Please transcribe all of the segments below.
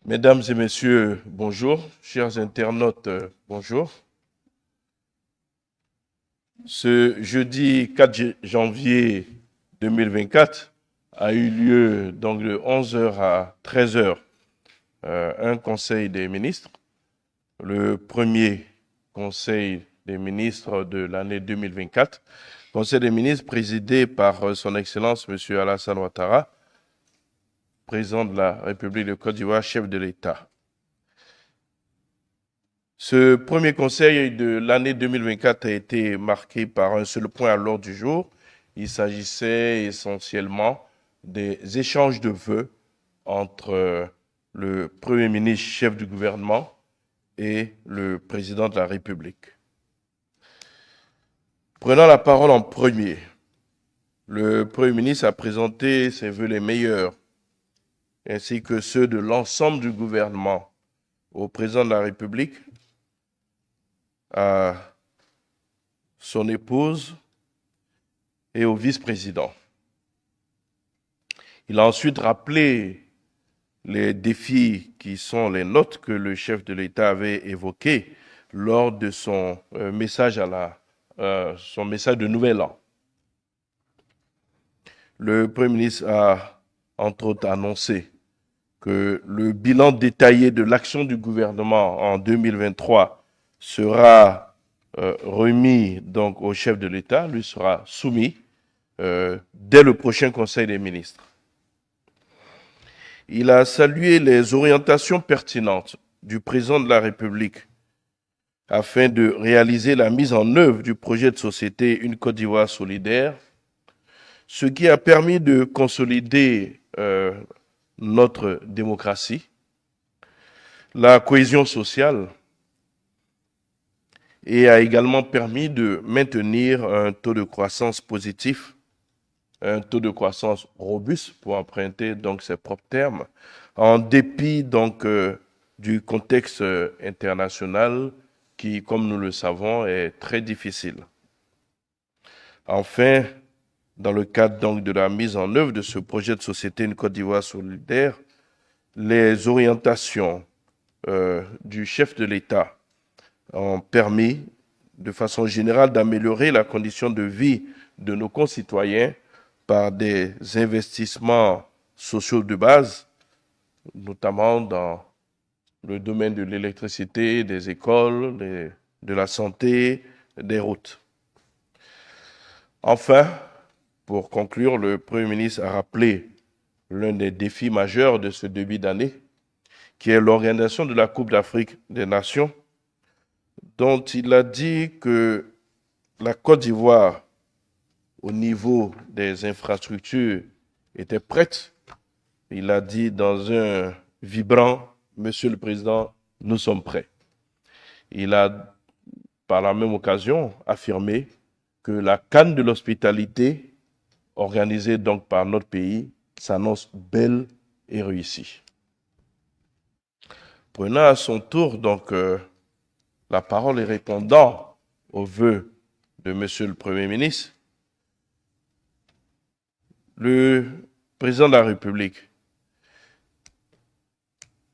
Mesdames et messieurs, bonjour. Chers internautes, bonjour. Ce jeudi 4 janvier 2024 a eu lieu donc de 11 heures à 13 heures un conseil des ministres, le premier conseil des ministres de l'année 2024. Conseil des ministres présidé par son Excellence M. Alassane Ouattara, président de la République de Côte d'Ivoire, chef de l'État. Ce premier conseil de l'année 2024 a été marqué par un seul point à l'ordre du jour. Il s'agissait essentiellement des échanges de vœux entre le Premier ministre, chef du gouvernement, et le président de la République. Prenant la parole en premier, le Premier ministre a présenté ses vœux les meilleurs, ainsi que ceux de l'ensemble du gouvernement au président de la République, à son épouse et au vice-président. Il a ensuite rappelé les défis qui sont les nôtres que le chef de l'État avait évoqués lors de son message de Nouvel An. Le Premier ministre a entre autres annoncé que le bilan détaillé de l'action du gouvernement en 2023 sera remis donc au chef de l'État, lui sera soumis dès le prochain Conseil des ministres. Il a salué les orientations pertinentes du président de la République afin de réaliser la mise en œuvre du projet de société Une Côte d'Ivoire solidaire, ce qui a permis de consolider notre démocratie, la cohésion sociale, et a également permis de maintenir un taux de croissance positif, un taux de croissance robuste, pour emprunter donc ses propres termes, en dépit donc du contexte international qui, comme nous le savons, est très difficile. Enfin, dans le cadre donc de la mise en œuvre de ce projet de société Une Côte d'Ivoire solidaire, les orientations du chef de l'État ont permis, de façon générale, d'améliorer la condition de vie de nos concitoyens par des investissements sociaux de base, notamment dans le domaine de l'électricité, des écoles, de la santé, des routes. Enfin, pour conclure, le Premier ministre a rappelé l'un des défis majeurs de ce début d'année, qui est l'organisation de la Coupe d'Afrique des Nations, dont il a dit que la Côte d'Ivoire, au niveau des infrastructures, était prête. Il a dit dans un vibrant « Monsieur le Président, nous sommes prêts ». Il a, par la même occasion, affirmé que la CAN de l'hospitalité, organisée donc par notre pays, s'annonce belle et réussie. Prenant à son tour donc la parole et répondant aux vœux de Monsieur le Premier ministre, le président de la République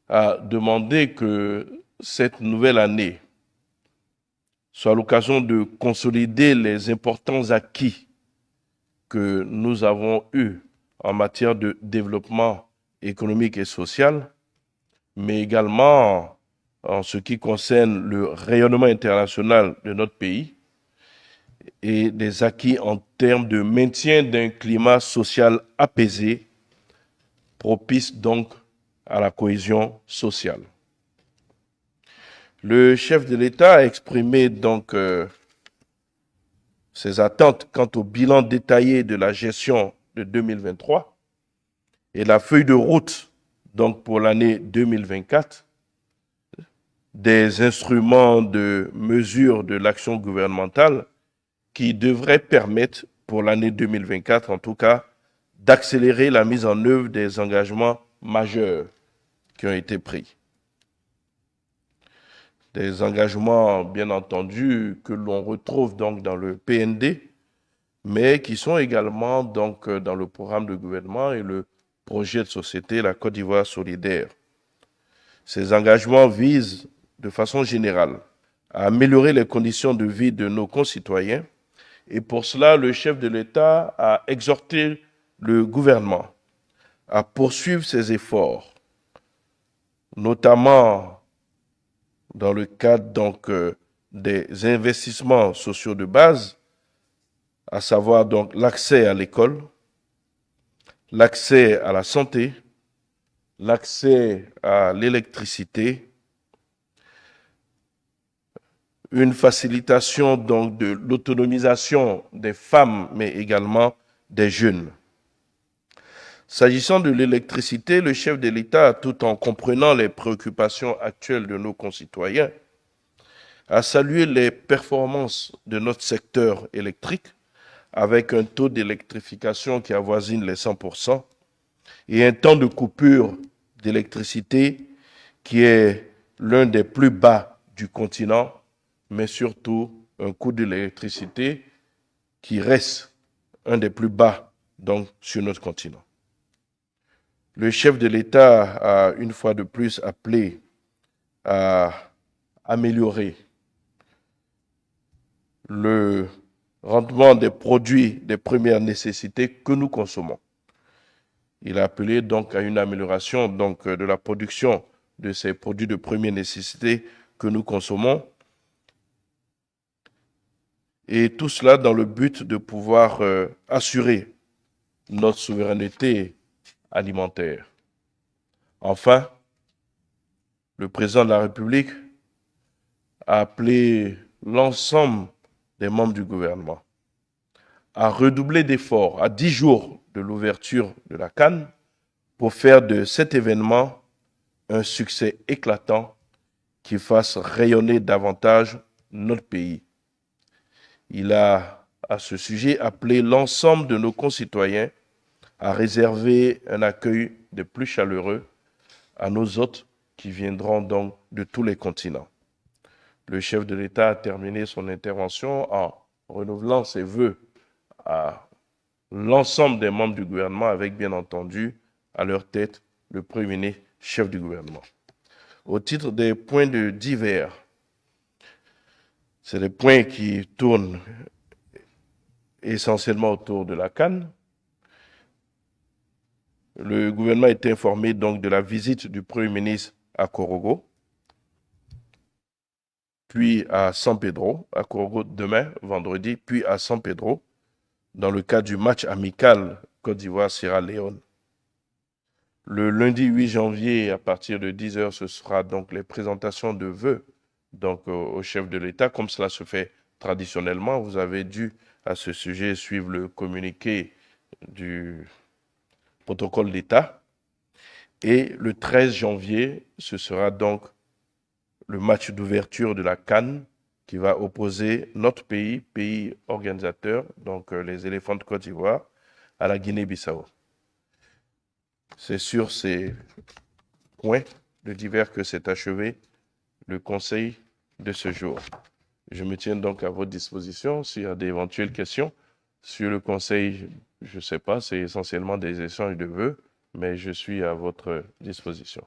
a demandé que cette nouvelle année soit l'occasion de consolider les importants acquis que nous avons eus en matière de développement économique et social, mais également en ce qui concerne le rayonnement international de notre pays et des acquis en termes de maintien d'un climat social apaisé, propice donc à la cohésion sociale. Le chef de l'État a exprimé donc ses attentes quant au bilan détaillé de la gestion de 2023 et la feuille de route donc pour l'année 2024, des instruments de mesure de l'action gouvernementale qui devraient permettre pour l'année 2024 en tout cas d'accélérer la mise en œuvre des engagements majeurs qui ont été pris. Des engagements, bien entendu, que l'on retrouve donc dans le PND, mais qui sont également donc dans le programme de gouvernement et le projet de société La Côte d'Ivoire solidaire. Ces engagements visent, de façon générale, à améliorer les conditions de vie de nos concitoyens. Et pour cela, le chef de l'État a exhorté le gouvernement à poursuivre ses efforts, notamment dans le cadre des investissements sociaux de base, à savoir donc l'accès à l'école, l'accès à la santé, l'accès à l'électricité, une facilitation donc de l'autonomisation des femmes, mais également des jeunes. S'agissant de l'électricité, le chef de l'État, tout en comprenant les préoccupations actuelles de nos concitoyens, a salué les performances de notre secteur électrique avec un taux d'électrification qui avoisine les 100% et un temps de coupure d'électricité qui est l'un des plus bas du continent, mais surtout un coût de l'électricité qui reste un des plus bas donc, sur notre continent. Le chef de l'État a une fois de plus appelé à améliorer le rendement des produits des premières nécessités que nous consommons. Il a appelé donc à une amélioration donc, de la production de ces produits de première nécessité que nous consommons. Et tout cela dans le but de pouvoir assurer notre souveraineté alimentaire. Enfin, le président de la République a appelé l'ensemble des membres du gouvernement à redoubler d'efforts à 10 jours de l'ouverture de la CAN pour faire de cet événement un succès éclatant qui fasse rayonner davantage notre pays. Il a, à ce sujet, appelé l'ensemble de nos concitoyens à réserver un accueil des plus chaleureux à nos hôtes qui viendront donc de tous les continents. Le chef de l'État a terminé son intervention en renouvelant ses vœux à l'ensemble des membres du gouvernement, avec bien entendu à leur tête le Premier ministre, chef du gouvernement. Au titre des points de divers, c'est des points qui tournent essentiellement autour de la CAN. Le gouvernement est informé donc de la visite du Premier ministre à Korogo, puis à San Pedro, à Korogo demain, vendredi, puis à San Pedro, dans le cadre du match amical Côte d'Ivoire-Sierra Leone. Le lundi 8 janvier, à partir de 10h, ce sera donc les présentations de vœux donc, au chef de l'État, comme cela se fait traditionnellement. Vous avez dû, à ce sujet, suivre le communiqué du protocole d'État. Et le 13 janvier, ce sera donc le match d'ouverture de la CAN qui va opposer notre pays, pays organisateur, donc les éléphants de Côte d'Ivoire, à la Guinée-Bissau. C'est sur ces points de divers que s'est achevé le conseil de ce jour. Je me tiens donc à votre disposition s'il y a d'éventuelles questions. Sur le conseil, je ne sais pas, c'est essentiellement des échanges de vœux, mais je suis à votre disposition.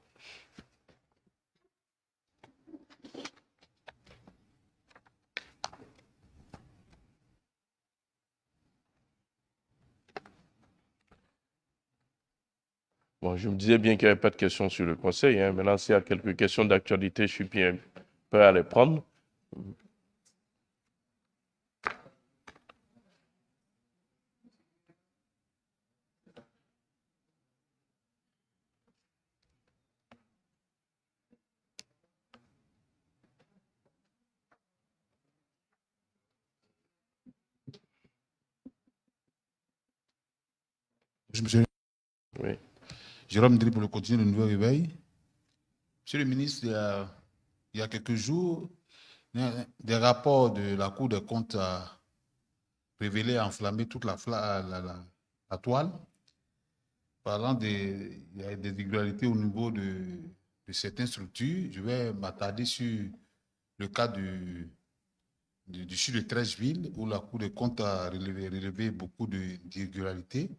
Bon, je me disais bien qu'il n'y avait pas de questions sur le conseil. Maintenant, s'il y a quelques questions d'actualité, je suis bien prêt à les prendre. Monsieur Oui. Jérôme Dri pour le quotidien de Nouveau Réveil. Monsieur le ministre, il y a quelques jours, des rapports de la Cour des comptes a révélé enflammer toute la toile, parlant il y a des irrégularités au niveau de certaines structures. Je vais m'attarder sur le cas du sud de Treichville, où la Cour des comptes a relevé beaucoup d'irrégularités.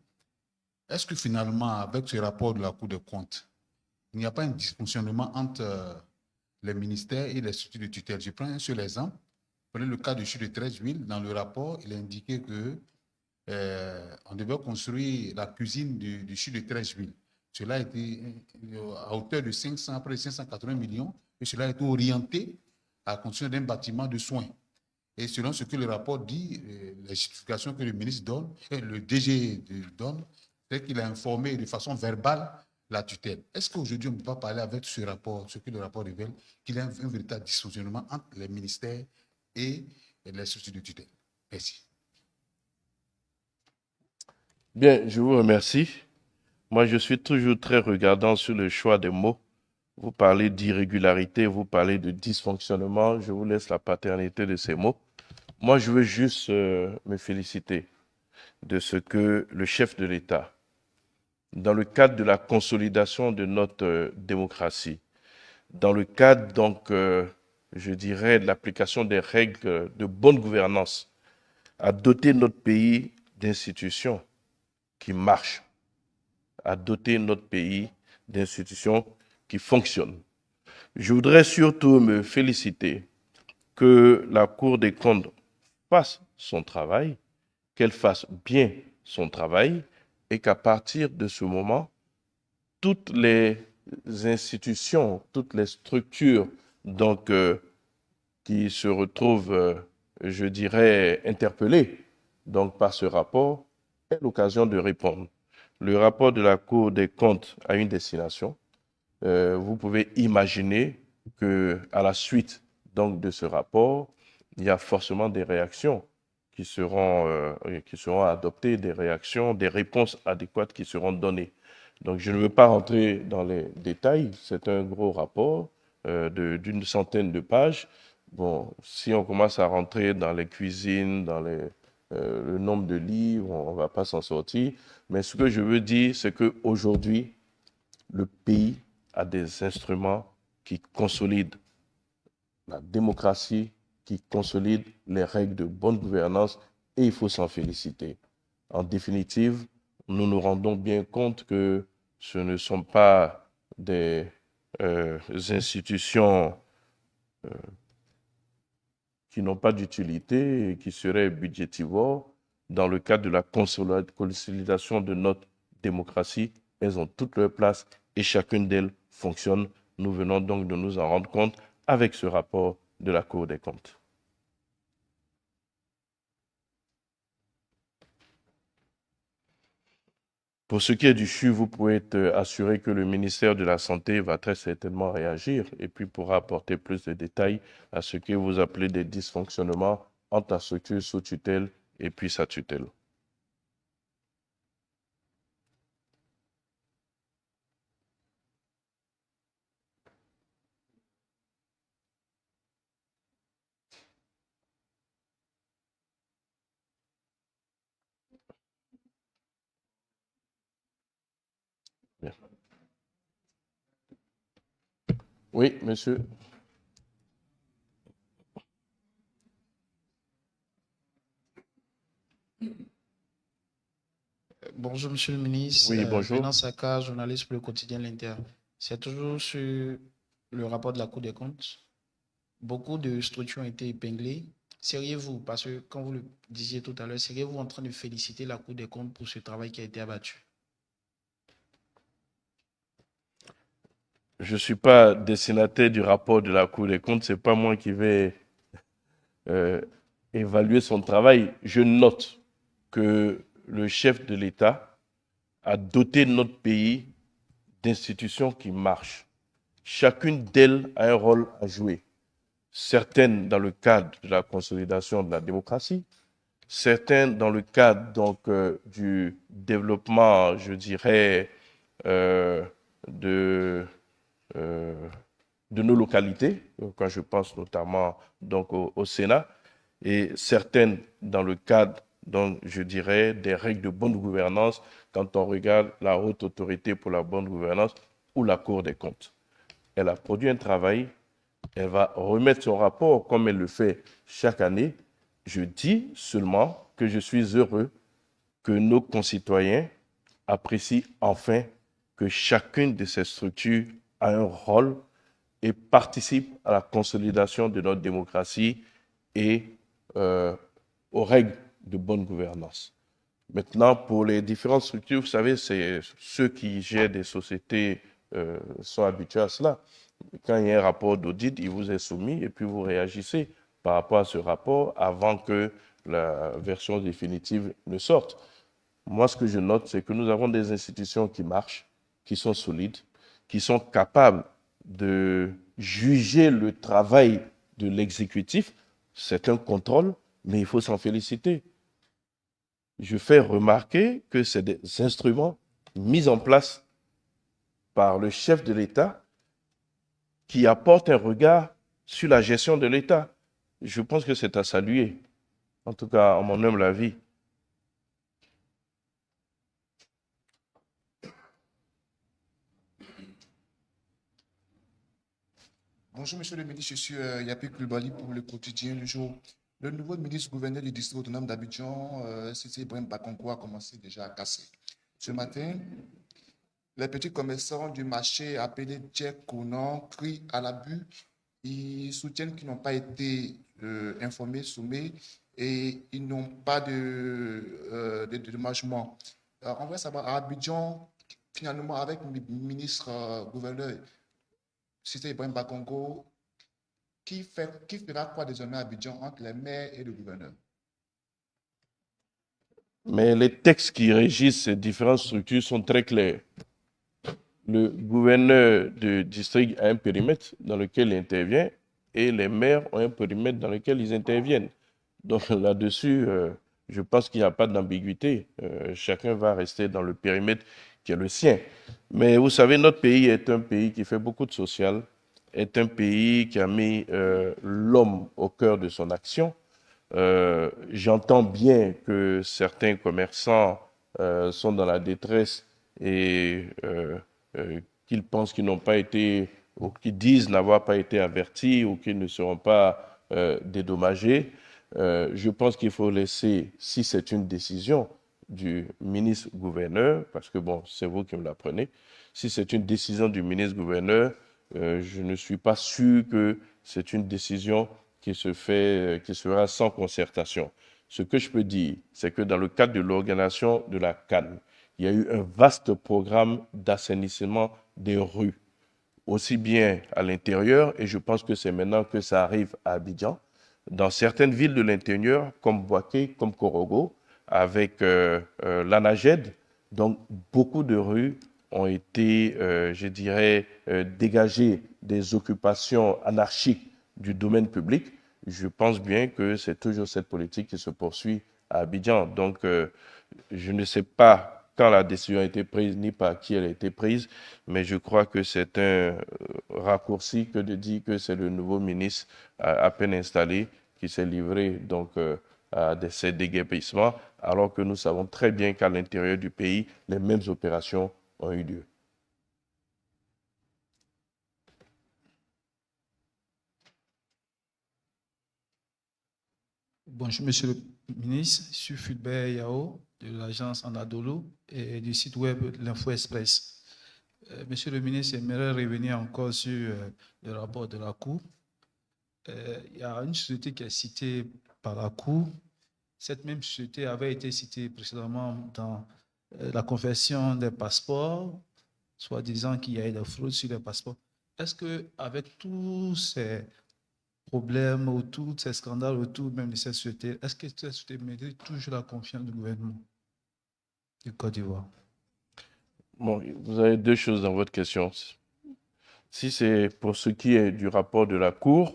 Est-ce que finalement, avec ce rapport de la Cour des comptes, il n'y a pas un dysfonctionnement entre les ministères et les structures de tutelle. Je prends un seul exemple. Prenez le cas de CHU de Treichville. Dans le rapport, il est indiqué que on devait construire la cuisine du CHU de Treichville. Cela a été à hauteur de 500, près de 580 millions, et cela a été orienté à la construction d'un bâtiment de soins. Et selon ce que le rapport dit, les justifications que le ministre donne, et le DG donne, c'est qu'il a informé de façon verbale la tutelle. Est-ce qu'aujourd'hui, on ne peut pas parler avec ce rapport, ce que le rapport révèle, qu'il y a un véritable dysfonctionnement entre les ministères et les structures de tutelle? Merci. Bien, je vous remercie. Moi, je suis toujours très regardant sur le choix des mots. Vous parlez d'irrégularité, vous parlez de dysfonctionnement. Je vous laisse la paternité de ces mots. Moi, je veux juste me féliciter de ce que le chef de l'État, dans le cadre de la consolidation de notre démocratie, dans le cadre, donc, je dirais, de l'application des règles de bonne gouvernance, a doté notre pays d'institutions qui marchent, a doté notre pays d'institutions qui fonctionnent. Je voudrais surtout me féliciter que la Cour des comptes fasse son travail, qu'elle fasse bien son travail et qu'à partir de ce moment, toutes les institutions, toutes les structures donc, qui se retrouvent, je dirais, interpellées donc, par ce rapport aient l'occasion de répondre. Le rapport de la Cour des comptes a une destination. Vous pouvez imaginer qu'à la suite donc, de ce rapport, il y a forcément des réactions qui seront adoptées, des réactions, des réponses adéquates qui seront données. Donc, je ne veux pas rentrer dans les détails. C'est un gros rapport d'une centaine de pages. Bon, si on commence à rentrer dans les cuisines, dans le nombre de livres, on ne va pas s'en sortir. Mais ce que je veux dire, c'est qu'aujourd'hui, le pays a des instruments qui consolident la démocratie, qui consolident les règles de bonne gouvernance, et il faut s'en féliciter. En définitive, nous nous rendons bien compte que ce ne sont pas des institutions qui n'ont pas d'utilité et qui seraient budgétivores. Dans le cadre de la consolidation de notre démocratie, elles ont toute leur place et chacune d'elles fonctionne. Nous venons donc de nous en rendre compte avec ce rapport de la Cour des comptes. Pour ce qui est du CHU, vous pouvez être assuré que le ministère de la Santé va très certainement réagir et puis pourra apporter plus de détails à ce que vous appelez des dysfonctionnements entre la structure sous tutelle et puis sa tutelle. Bien. Oui, monsieur. Bonjour, Monsieur le ministre. Oui, bonjour. Venant Saka, journaliste pour le quotidien L'Inter. C'est toujours sur le rapport de la Cour des comptes. Beaucoup de structures ont été épinglées. Seriez-vous, parce que comme vous le disiez tout à l'heure, seriez-vous en train de féliciter la Cour des comptes pour ce travail qui a été abattu? Je ne suis pas destinataire du rapport de la Cour des comptes. Ce n'est pas moi qui vais évaluer son travail. Je note que le chef de l'État a doté notre pays d'institutions qui marchent. Chacune d'elles a un rôle à jouer. Certaines dans le cadre de la consolidation de la démocratie, certaines dans le cadre donc, du développement, je dirais, de nos localités, quand je pense notamment donc, au Sénat, et certaines dans le cadre, donc, je dirais, des règles de bonne gouvernance quand on regarde la Haute Autorité pour la bonne gouvernance ou la Cour des comptes. Elle a produit un travail, elle va remettre son rapport comme elle le fait chaque année. Je dis seulement que je suis heureux que nos concitoyens apprécient enfin que chacune de ces structures a un rôle et participe à la consolidation de notre démocratie et aux règles de bonne gouvernance. Maintenant, pour les différentes structures, vous savez, c'est ceux qui gèrent des sociétés sont habitués à cela. Quand il y a un rapport d'audit, il vous est soumis et puis vous réagissez par rapport à ce rapport avant que la version définitive ne sorte. Moi, ce que je note, c'est que nous avons des institutions qui marchent, qui sont solides, qui sont capables de juger le travail de l'exécutif. C'est un contrôle, mais il faut s'en féliciter. Je fais remarquer que c'est des instruments mis en place par le chef de l'État qui apportent un regard sur la gestion de l'État. Je pense que c'est à saluer, en tout cas, en mon humble avis. Bonjour, monsieur le ministre, je suis Yapi Kulbali pour le quotidien Le Jour. Le nouveau ministre-gouverneur du district autonome d'Abidjan, Cissé Ibrahim Bakongo, a commencé déjà à casser. Ce matin, les petits commerçants du marché appelé Djek Kounan crient à l'abus. Ils soutiennent qu'ils n'ont pas été informés, sommés et ils n'ont pas de dédommagement. On va savoir, à Abidjan, finalement, avec le ministre-gouverneur Cissé Ibrahim Bakongo, qui fera quoi désormais à Abidjan entre les maires et le gouverneur? Mais les textes qui régissent ces différentes structures sont très clairs. Le gouverneur du district a un périmètre dans lequel il intervient et les maires ont un périmètre dans lequel ils interviennent. Donc là-dessus, je pense qu'il n'y a pas d'ambiguïté. Chacun va rester dans le périmètre qui est le sien. Mais vous savez, notre pays est un pays qui fait beaucoup de social, est un pays qui a mis l'homme au cœur de son action. J'entends bien que certains commerçants sont dans la détresse et qu'ils pensent qu'ils n'ont pas été, ou qu'ils disent n'avoir pas été avertis ou qu'ils ne seront pas dédommagés. Je pense qu'il faut laisser, si c'est une décision du ministre-gouverneur, parce que bon, c'est vous qui me l'apprenez, si c'est une décision du ministre-gouverneur, je ne suis pas sûr que c'est une décision qui se fera sans concertation. Ce que je peux dire, c'est que dans le cadre de l'organisation de la CAN, il y a eu un vaste programme d'assainissement des rues, aussi bien à l'intérieur, et je pense que c'est maintenant que ça arrive à Abidjan, dans certaines villes de l'intérieur, comme Boaké, comme Korogo, avec l'ANAGED. Donc, beaucoup de rues ont été, je dirais, dégagées des occupations anarchiques du domaine public. Je pense bien que c'est toujours cette politique qui se poursuit à Abidjan. Donc, je ne sais pas quand la décision a été prise ni par qui elle a été prise, mais je crois que c'est un raccourci que de dire que c'est le nouveau ministre à peine installé qui s'est livré donc à ces déguerpissements, alors que nous savons très bien qu'à l'intérieur du pays, les mêmes opérations ont eu lieu. Bonjour, monsieur le ministre. Je suis Fulbert Yao de l'agence Anadolu et du site web L'Info Express. Monsieur le ministre, j'aimerais revenir encore sur le rapport de la Cour. Il y a une société qui est citée par la Cour. Cette même société avait été citée précédemment dans la conversion des passeports, soit disant qu'il y a eu des fraudes sur les passeports. Est-ce qu'avec tous ces problèmes autour, ces scandales autour même de cette société, est-ce que cette société mérite toujours la confiance du gouvernement du Côte d'Ivoire? Bon, vous avez deux choses dans votre question. Si c'est pour ce qui est du rapport de la Cour,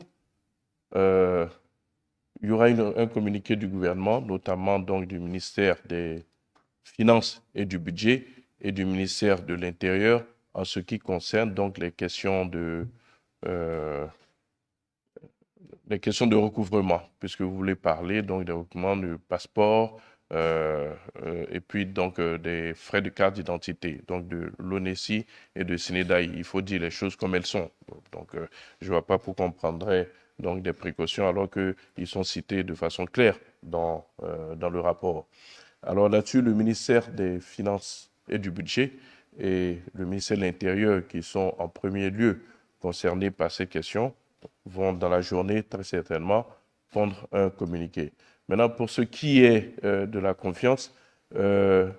il y aura un communiqué du gouvernement, notamment donc du ministère des Finances et du Budget et du ministère de l'Intérieur en ce qui concerne donc les questions de recouvrement, puisque vous voulez parler donc des recouvrements de passeport et puis donc des frais de carte d'identité, donc de l'ONESI et de SNEDAI. Il faut dire les choses comme elles sont. Donc je ne vois pas pourquoi on prendrait donc des précautions alors qu'ils sont cités de façon claire dans le rapport. Alors là-dessus, le ministère des Finances et du Budget et le ministère de l'Intérieur, qui sont en premier lieu concernés par ces questions, vont dans la journée très certainement prendre un communiqué. Maintenant, pour ce qui est de la confiance, je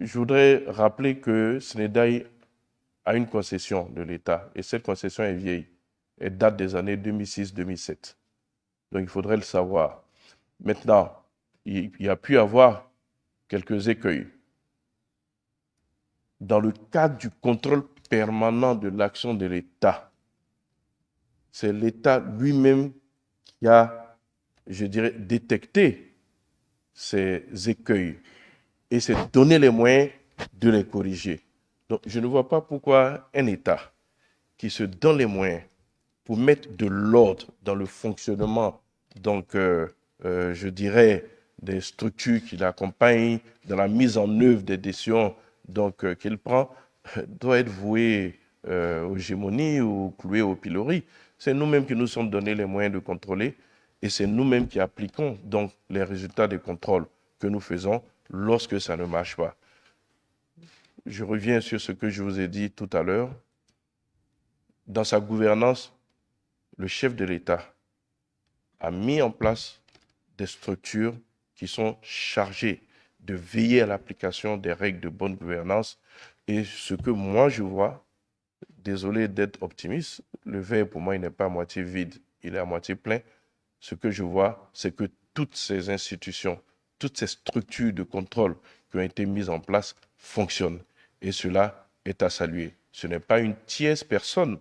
voudrais rappeler que Sénédaï a une concession de l'État et cette concession est vieille. Elle date des années 2006-2007. Donc, il faudrait le savoir. Maintenant, il y a pu y avoir quelques écueils. Dans le cadre du contrôle permanent de l'action de l'État, c'est l'État lui-même qui a, je dirais, détecté ces écueils et s'est donné les moyens de les corriger. Donc, je ne vois pas pourquoi un État qui se donne les moyens pour mettre de l'ordre dans le fonctionnement, donc, je dirais, des structures qui l'accompagnent, dans la mise en œuvre des décisions qu'il prend, doit être voué aux gémonies ou cloué au pilori. C'est nous-mêmes qui nous sommes donné les moyens de contrôler et c'est nous-mêmes qui appliquons donc les résultats des contrôles que nous faisons lorsque ça ne marche pas. Je reviens sur ce que je vous ai dit tout à l'heure. Dans sa gouvernance, le chef de l'État a mis en place des structures qui sont chargées de veiller à l'application des règles de bonne gouvernance. Et ce que moi je vois, désolé d'être optimiste, le verre pour moi il n'est pas à moitié vide, il est à moitié plein. Ce que je vois, c'est que toutes ces institutions, toutes ces structures de contrôle qui ont été mises en place fonctionnent. Et cela est à saluer. Ce n'est pas une tierce personne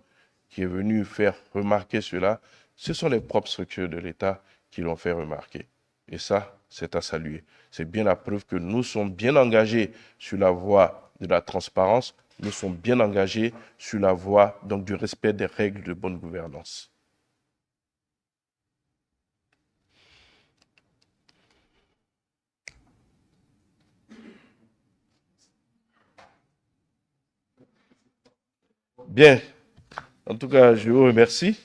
qui est venue faire remarquer cela, ce sont les propres structures de l'État qui l'ont fait remarquer. Et ça, c'est à saluer. C'est bien la preuve que nous sommes bien engagés sur la voie de la transparence, nous sommes bien engagés sur la voie donc, du respect des règles de bonne gouvernance. Bien. En tout cas, je vous remercie.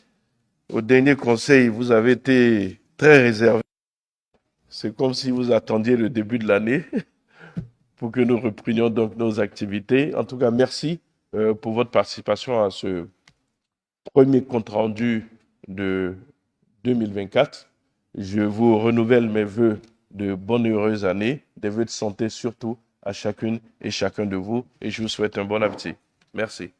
Au dernier conseil, vous avez été très réservé. C'est comme si vous attendiez le début de l'année pour que nous reprenions donc nos activités. En tout cas, merci pour votre participation à ce premier compte-rendu de 2024. Je vous renouvelle mes vœux de bonne et heureuse année, des vœux de santé surtout à chacune et chacun de vous et je vous souhaite un bon appétit. Merci.